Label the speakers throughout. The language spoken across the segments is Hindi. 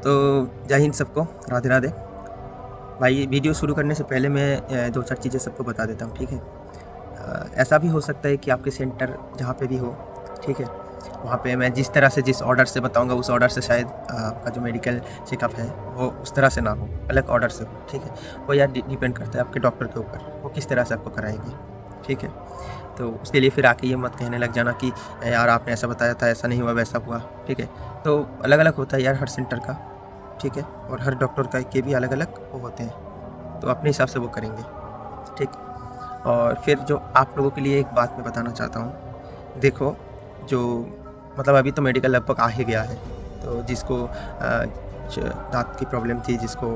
Speaker 1: तो जय हिंद सबको, राधे राधे। भाई वीडियो शुरू करने से पहले मैं दो चार चीज़ें सबको बता देता हूँ, ठीक है। ऐसा भी हो सकता है कि आपके सेंटर जहाँ पे भी हो, ठीक है, वहाँ पे मैं जिस तरह से जिस ऑर्डर से बताऊँगा उस ऑर्डर से शायद आपका जो मेडिकल चेकअप है वो उस तरह से ना हो, अलग ऑर्डर से हो, ठीक है। वो यार डिपेंड करता है आपके डॉक्टर के ऊपर, वो किस तरह से आपको कराएंगे, ठीक है। तो उसके लिए फिर आके ये मत कहने लग जाना कि यार आपने ऐसा बताया था, ऐसा नहीं हुआ, वैसा हुआ, ठीक है। तो अलग अलग होता है यार हर सेंटर का, ठीक है, और हर डॉक्टर का के भी अलग अलग वो होते हैं, तो अपने हिसाब से वो करेंगे, ठीक। और फिर जो आप लोगों के लिए एक बात मैं बताना चाहता हूँ, देखो जो मतलब अभी तो मेडिकल लगभग आ ही गया है, तो जिसको दांत की प्रॉब्लम थी, जिसको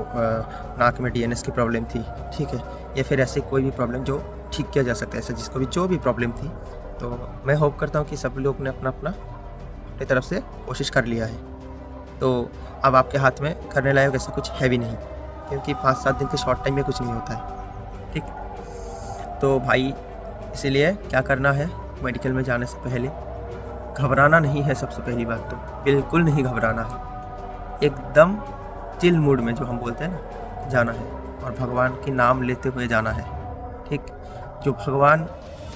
Speaker 1: नाक में डीएनएस की प्रॉब्लम थी, ठीक है, या फिर ऐसे कोई भी प्रॉब्लम जो ठीक किया जा सकता है, ऐसा जिसको भी जो भी प्रॉब्लम थी, तो मैं होप करता हूँ कि सब लोग ने अपना अपना अपनी तरफ से कोशिश कर लिया है। तो अब आपके हाथ में करने लायक ऐसा कुछ है भी नहीं, क्योंकि 5-7 दिन के शॉर्ट टाइम में कुछ नहीं होता है, ठीक। तो भाई इसीलिए क्या करना है, मेडिकल में जाने से पहले घबराना नहीं है। सबसे पहली बात तो बिल्कुल नहीं घबराना है, एकदम चिल मूड में जो हम बोलते हैं ना, जाना है और भगवान के नाम लेते हुए जाना है, ठीक। जो भगवान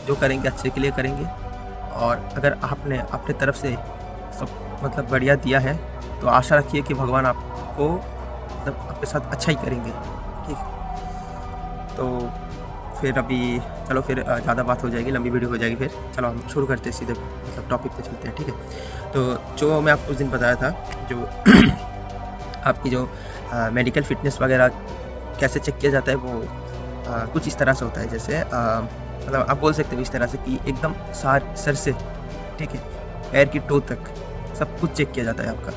Speaker 1: जो करेंगे अच्छे के लिए करेंगे, और अगर आपने अपने तरफ से सब मतलब बढ़िया दिया है तो आशा रखिए कि भगवान आपको मतलब आपके साथ अच्छा ही करेंगे, ठीक। तो फिर अभी चलो, फिर ज़्यादा बात हो जाएगी, लंबी वीडियो हो जाएगी, फिर चलो हम शुरू करते हैं, सीधे मतलब टॉपिक पे चलते हैं, ठीक है। तो जो मैं आपको उस दिन बताया था, जो आपकी जो मेडिकल फिटनेस वगैरह कैसे चेक किया जाता है, वो कुछ इस तरह से होता है, जैसे मतलब आप बोल सकते हो इस तरह से कि एकदम सर से, ठीक है, पैर की टो तक सब कुछ चेक किया जाता है आपका,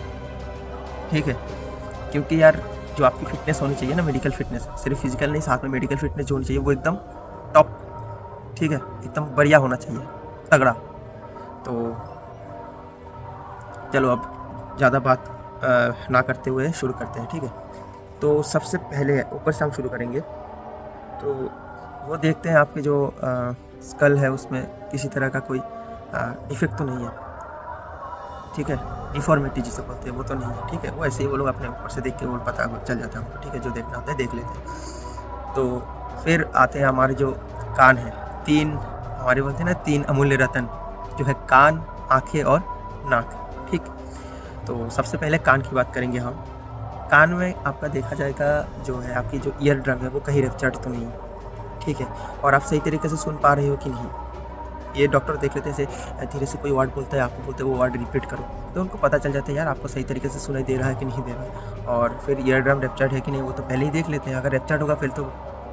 Speaker 1: ठीक है। क्योंकि यार जो आपकी फिटनेस होनी चाहिए ना, मेडिकल फिटनेस, सिर्फ फिजिकल नहीं, साथ में मेडिकल फिटनेस जो होनी चाहिए वो एकदम टॉप, ठीक है, एकदम बढ़िया होना चाहिए, तगड़ा। तो चलो अब ज़्यादा बात ना करते हुए शुरू करते हैं, ठीक है। तो सबसे पहले ऊपर से हम शुरू करेंगे, तो वो देखते हैं आपके जो स्कल है उसमें किसी तरह का कोई डिफेक्ट तो नहीं है, ठीक है, डिफॉर्मिटी जिसे बोलते हैं वो तो नहीं है, ठीक है। वो ऐसे ही वो लोग अपने ऊपर से देख के वो पता चल जाता है उनको, ठीक है, जो देखना होता है देख लेते हैं। तो फिर आते हैं हमारे जो कान है, 3 हमारे बोलते हैं ना 3 अमूल्य रत्न, जो है कान, आँखें और नाक, ठीक। तो सबसे पहले कान की बात करेंगे हम। कान में आपका देखा जाएगा जो है आपकी जो ईयर ड्रम है वो कहीं रपचट तो नहीं, ठीक है, और आप सही तरीके से सुन पा रहे हो कि नहीं, ये डॉक्टर देख लेते हैं। जैसे धीरे से कोई वर्ड बोलता है, आपको बोलते हैं वो वर्ड रिपीट करो, तो उनको पता चल जाता है यार आपको सही तरीके से सुनाई दे रहा है कि नहीं दे रहा है। और फिर ईयर ड्रम रपचट है कि नहीं वो तो पहले ही देख लेते हैं, अगर रपचट होगा फिर तो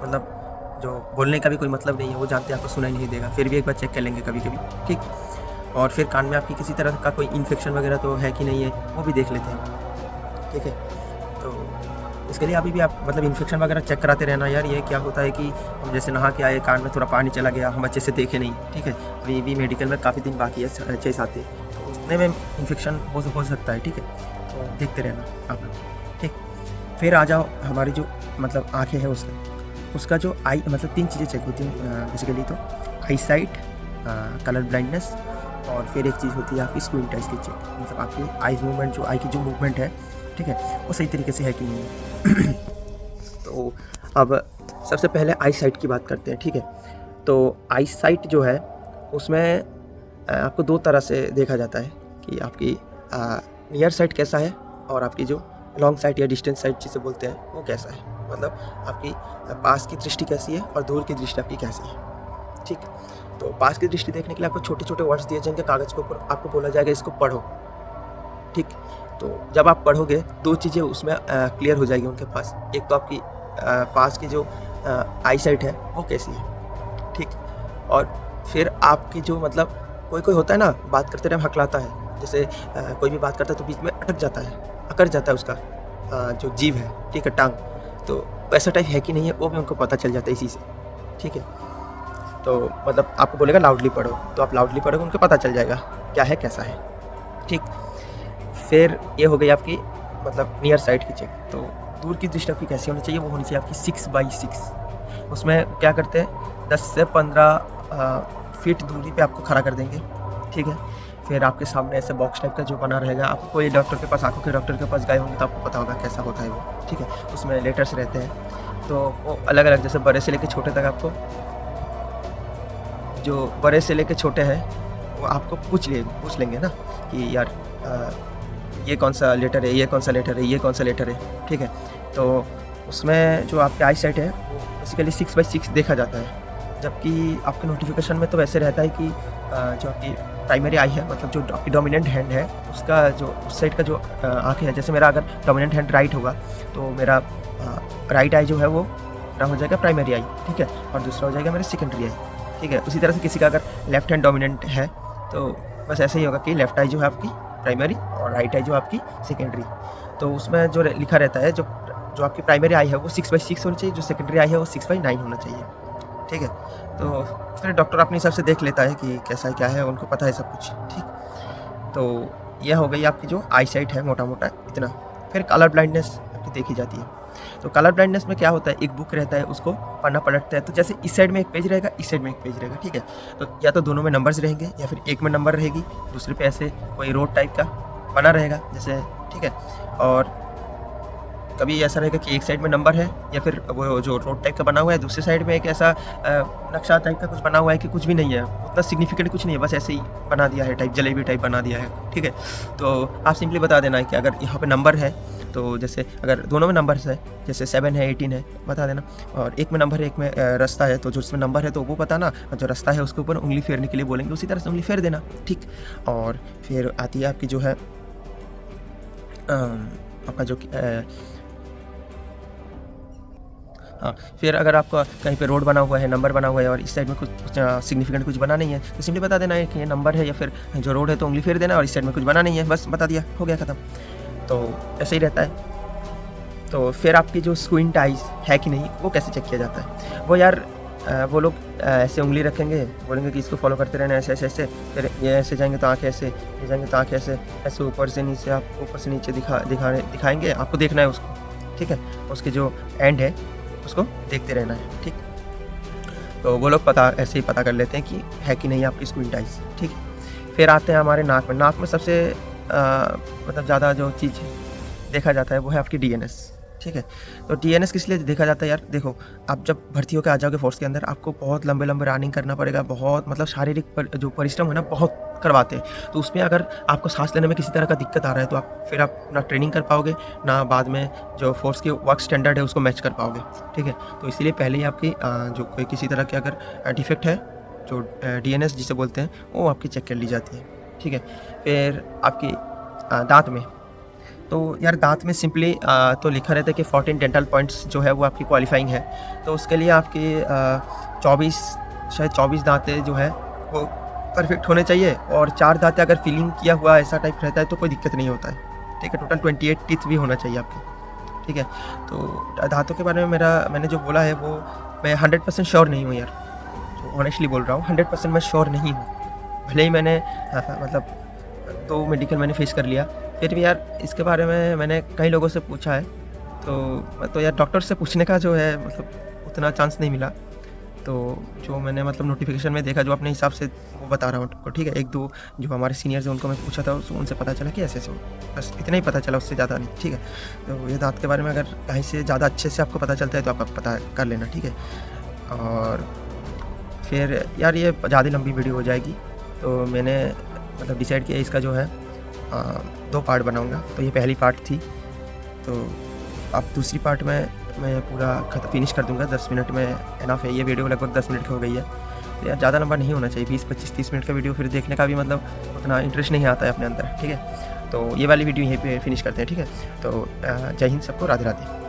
Speaker 1: मतलब जो बोलने का भी कोई मतलब नहीं है, वो जानते हैं आपको सुनाई नहीं देगा, फिर भी एक बार चेक कर लेंगे कभी कभी, ठीक। और फिर कान में आपकी किसी तरह का कोई इन्फेक्शन वगैरह तो है कि नहीं है वो भी देख लेते हैं, ठीक है। तो इसके लिए अभी भी आप मतलब इन्फेक्शन वगैरह चेक कराते रहना यार। ये क्या होता है कि हम जैसे नहा के आए, कान में थोड़ा पानी चला गया, हम अच्छे से देखे नहीं, ठीक है, अभी भी मेडिकल में काफ़ी दिन बाकी है, 6-7 दिन, तो उतने में इन्फेक्शन हो सकता है, ठीक है, तो देखते रहना आप लोग, ठीक। फिर आ जाओ हमारी जो मतलब आँखें हैं उसका जो आई मतलब 3 चीज़ें चेक होती हैं बेसिकली, तो आई साइट, कलर ब्लाइंडनेस, और फिर एक चीज़ होती है आपकी स्क्रीन टाइज की चेक, मतलब आपकी आईज मूवमेंट, जो आई की जो मूवमेंट है, ठीक है, वो सही तरीके से है कि नहीं है। तो अब सबसे पहले आई साइट की बात करते हैं, ठीक है। तो आई साइट जो है उसमें आपको 2 तरह से देखा जाता है कि आपकी नियर साइट कैसा है, और आपकी जो लॉन्ग साइट या डिस्टेंस साइट जिसे बोलते हैं वो कैसा है, मतलब आपकी पास की दृष्टि कैसी है और दूर की दृष्टि आपकी कैसी है, ठीक। तो पास की दृष्टि देखने के लिए आपको छोटे छोटे वर्ड्स दिए जाएंगे कागज़ के ऊपर, आपको बोला जाएगा इसको पढ़ो, ठीक। तो जब आप पढ़ोगे 2 चीज़ें उसमें क्लियर हो जाएगी उनके पास, एक तो आपकी पास की जो आई साइट है वो कैसी है, ठीक, और फिर आपकी जो मतलब कोई होता है ना बात करते टाइम हकलाता है, जैसे कोई भी बात करता है तो बीच में अटक जाता है, अकड़ जाता है उसका जो जीभ है, ठीक है, टांग, तो वैसा टाइप है कि नहीं है वो भी उनको पता चल जाता है इसी से, ठीक है। तो मतलब आपको बोलेगा लाउडली पढ़ो, तो आप लाउडली पढ़ोगे, उनको पता चल जाएगा क्या है कैसा है, ठीक। फिर ये हो गई आपकी मतलब नियर साइड की चेक। तो दूर की दृष्टि आपकी कैसी होनी चाहिए, वो होनी चाहिए आपकी 6x6। उसमें क्या करते हैं 10 से 15 फीट दूरी पे आपको खड़ा कर देंगे, ठीक है। फिर आपके सामने ऐसे बॉक्स टाइप का जो बना रहेगा, आप कोई डॉक्टर के पास, आँखों के डॉक्टर के पास गए होंगे तो आपको पता होगा कैसा होता है वो, ठीक है। उसमें लेटर्स रहते हैं, तो वो अलग-अलग जैसे बड़े से लेके छोटे तक आपको, जो बड़े से लेके छोटे हैं वो आपको पूछ लेंगे ना कि यार ये कौन-सा लेटर है, ये कौन-सा लेटर है, ये कौन-सा लेटर है, ठीक है। तो उसमें जो आपकी आई साइट है वो बेसिकली 6/6 देखा जाता है। जबकि आपके नोटिफ़िकेशन में तो वैसे रहता है कि जो आपकी प्राइमरी आई है, मतलब जो आपकी डोमिनेंट हैंड है, उसका जो उस साइड का जो आँखें है, जैसे मेरा अगर डोमिनेंट हैंड राइट होगा तो मेरा राइट आई जो है वो मेरा हो जाएगा प्राइमरी आई, ठीक है, और दूसरा हो जाएगा मेरा सेकेंडरी आई, ठीक है। उसी तरह से किसी का अगर लेफ्ट हैंड डोमिनेंट है तो बस ऐसे ही होगा कि लेफ्ट आई जो है आपकी प्राइमरी और राइट आई जो आपकी सेकेंडरी। तो उसमें जो लिखा रहता है, जो आपकी प्राइमरी आई है वो 6/6 होनी चाहिए, जो सेकेंडरी आई है वो 6/9 होना चाहिए, ठीक है। तो फिर डॉक्टर अपने हिसाब से देख लेता है कि कैसा क्या है, उनको पता है सब कुछ, ठीक। तो यह हो गई आपकी जो आई साइट है मोटा-मोटा इतना। फिर कलर ब्लाइंडनेस आपकी देखी जाती है। तो कलर ब्लाइंडनेस में क्या होता है, एक बुक रहता है, उसको पढ़ना पलटता है, तो जैसे इस साइड में एक पेज रहेगा, इस साइड में एक पेज रहेगा, ठीक है। तो या तो दोनों में नंबर्स रहेंगे या फिर एक में नंबर रहेगी, दूसरे पे ऐसे कोई रोड टाइप का बना रहेगा जैसे, ठीक है। और कभी ऐसा रहेगा कि एक साइड में नंबर है या फिर वो जो रोड टाइप का बना हुआ है, दूसरी साइड में एक ऐसा नक्शा टाइप का कुछ बना हुआ है कि कुछ भी नहीं है, उतना सिग्निफिकेंट कुछ नहीं है, बस ऐसे ही बना दिया है, टाइप जलेबी टाइप बना दिया है, ठीक है। तो आप सिंपली बता देना है कि अगर यहाँ पे नंबर है, तो जैसे अगर दोनों में नंबर है, जैसे 7 है 18 है, बता देना। और एक में नंबर है, एक में रास्ता है, तो जो उसमें नंबर है तो वो बताना, और जो रास्ता है उसके ऊपर उंगली फेरने के लिए बोलेंगे, उसी तरह से उंगली फेर देना, ठीक। और फिर आती है आपकी जो है आपका जो हाँ, फिर अगर आपका कहीं पे रोड बना हुआ है, नंबर बना हुआ है और इस साइड में कुछ सिग्निफिकेंट कुछ बना नहीं है, तो सिंपली बता देना है कि ये नंबर है या फिर जो रोड है, तो उंगली फेर देना, और इस साइड में कुछ बना नहीं है, बस बता दिया, हो गया ख़त्म। तो ऐसे ही रहता है। तो फिर आपकी जो स्क्विंट आइज़ है कि नहीं, वो कैसे चेक किया जाता है? वो यार वो लोग ऐसे उंगली रखेंगे, बोलेंगे कि इसको फॉलो करते रहना ऐसे ऐसे ऐसे, फिर ये ऐसे जाएंगे तो आँखें ऐसे, ये जाएंगे तो आँखें ऐसे ऐसे, ऊपर से नीचे, आप ऊपर से नीचे दिखाएंगे, आपको देखना है उसको, ठीक है। उसके जो एंड है उसको देखते रहना है, ठीक। तो वो लोग ऐसे ही पता कर लेते हैं कि है कि नहीं आपकी स्क्विंट आइज़, ठीक। फिर आते हैं हमारे नाक में। नाक में सबसे मतलब ज़्यादा जो चीज़ देखा जाता है वो है आपकी डीएनएस, ठीक है। तो डीएनएस किस लिए देखा जाता है यार, देखो आप जब भर्ती होकर आ जाओगे फोर्स के अंदर, आपको बहुत लंबे रनिंग करना पड़ेगा, बहुत मतलब शारीरिक जो परिश्रम है ना, बहुत करवाते हैं। तो उसमें अगर आपको सांस लेने में किसी तरह का दिक्कत आ रहा है, तो आप ना ट्रेनिंग कर पाओगे, ना बाद में जो फोर्स की वर्क स्टैंडर्ड है उसको मैच कर पाओगे, ठीक है। तो इसीलिए पहले ही आपकी जो कोई किसी तरह की अगर डिफेक्ट है, जो डीएनएस जिसे बोलते हैं, वो आपकी चेक कर ली जाती है, ठीक है। फिर आपकी दाँत में, तो यार दाँत में सिंपली तो लिखा रहता है कि 14 डेंटल पॉइंट्स जो है वो आपकी क्वालिफाइंग है। तो उसके लिए आपकी 24 दाँतें जो है वो परफेक्ट होने चाहिए, और 4 दाँतें अगर फिलिंग किया हुआ ऐसा टाइप रहता है तो कोई दिक्कत नहीं होता है, ठीक है। टोटल 28 टीथ भी होना चाहिए आपके, ठीक है। तो दाँतों के बारे में मैंने जो बोला है वो मैं 100% श्योर नहीं हूँ यार, जो ऑनेस्टली बोल रहा हूँ, 100% मैं श्योर नहीं हूँ। भले ही मैंने मतलब 2 मेडिकल मैंने फेस कर लिया, फिर भी यार इसके बारे में मैंने कई लोगों से पूछा है, तो यार डॉक्टर से पूछने का जो है मतलब उतना चांस नहीं मिला। तो जो मैंने मतलब नोटिफिकेशन में देखा, जो अपने हिसाब से वो बता रहा हूँ आपको, ठीक है। 1-2 जो हमारे सीनियर्स हैं उनको मैं पूछा था, उनसे पता चला कि ऐसे बस इतना ही पता चला, उससे ज़्यादा नहीं, ठीक है। तो ये दाँत के बारे में अगर कहीं से ज़्यादा अच्छे से आपको पता चलता है तो आप पता कर लेना, ठीक है। और फिर यार ये ज़्यादा लंबी वीडियो हो जाएगी, तो मैंने मतलब डिसाइड किया इसका जो है 2 पार्ट बनाऊंगा। तो ये पहली पार्ट थी, तो अब दूसरी पार्ट में मैं पूरा फिनिश कर दूंगा। 10 मिनट में एनफ है, ये वीडियो लगभग 10 मिनट की हो गई है, तो यार ज़्यादा लंबा नहीं होना चाहिए। 20, 25, 30 मिनट का वीडियो फिर देखने का भी मतलब उतना इंटरेस्ट नहीं आता है अपने अंदर, ठीक है। तो ये वाली वीडियो यहीं पे फिनिश करते हैं, ठीक है। तो जय हिंद सबको, राधे राधे।